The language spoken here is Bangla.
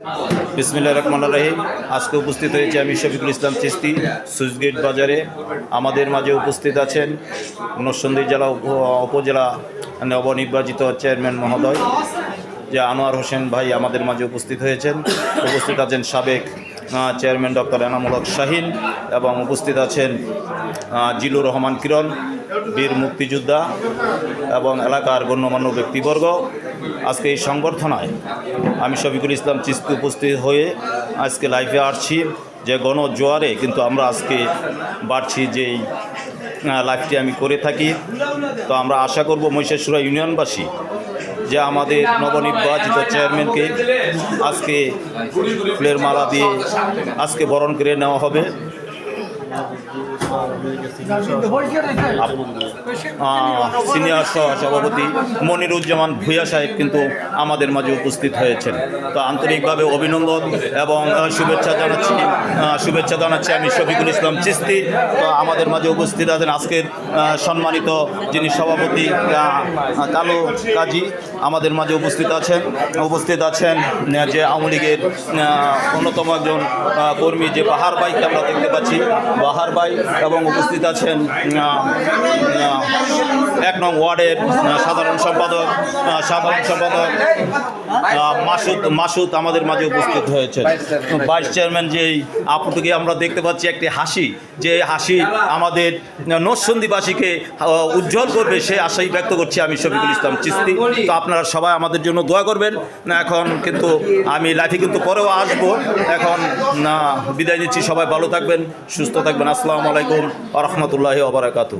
বিসমিল্লাহির রহমানির রহিম। আজকে উপস্থিত হয়েছে আমি শফিকুল ইসলাম চিশতি সুইচগেট বাজারে। আমাদের মাঝে উপস্থিত আছেন নরসিংদী জেলা উপজেলা নবনির্বাচিত চেয়ারম্যান মহোদয় যে আনোয়ার হোসেন ভাই আমাদের মাঝে উপস্থিত হয়েছেন। উপস্থিত আছেন সাবেক চেয়ারম্যান ডক্টর এনামুল হক শাহীন এবং উপস্থিত আছেন জিলুর রহমান কিরণ, বীর মুক্তিযোদ্ধা এবং এলাকার গণ্যমান্য ব্যক্তিবর্গ। আজকে এই সংবর্ধনায় আমি শফিকুল ইসলাম চিশতি উপস্থিত হয়ে আজকে লাইভে আসছি যে গণজোয়ারে কিন্তু আমরা আজকে বাড়ছি যে লাইভটি আমি করে থাকি। তো আমরা আশা করব মহিষাসুরা ইউনিয়নবাসী যে আমাদের নবনির্বাচিত চেয়ারম্যানকে আজকে ফুলের মালা দিয়ে আজকে বরণ করে নেওয়া হবে। সিনিয়র সভাপতি মনিরুজ্জামান ভূঁইয়া সাহেব কিন্তু আমাদের মাঝে উপস্থিত হয়েছেন। তো আন্তরিকভাবে অভিনন্দন এবং শুভেচ্ছা জানাচ্ছি আমি শফিকুল ইসলাম চিশতি। তো আমাদের মাঝে উপস্থিত আছেন আজকের সম্মানিত যিনি সভাপতি কালো কাজী আমাদের মাঝে উপস্থিত আছেন যে আওয়ামী লীগের অন্যতম একজন কর্মী যে বাহার ভাইকে আমরা দেখতে পাচ্ছি, বাহার ভাই, এবং উপস্থিত আছেন 1 নং ওয়ার্ডের সাধারণ সম্পাদক মাসুদ আমাদের মাঝে উপস্থিত হয়েছে। ভাইস চেয়ারম্যান যেই আপুটিকে আমরা দেখতে পাচ্ছি একটি হাসি, যে হাসি আমাদের নরসিংদীবাসীকে উজ্জ্বল করবে সে আশাই ব্যক্ত করছি আমি শফিকুল ইসলাম চিশতি। তো আপনারা সবাই আমাদের জন্য দোয়া করবেন। এখন কিন্তু আমি লাইভে কিন্তু পরেও আসবো। এখন বিদায় নিচ্ছি, সবাই ভালো থাকবেন, সুস্থ থাকবেন। আসসালামু আলাইকুম ওয়া রাহমাতুল্লাহি ওয়া বারাকাতুহু।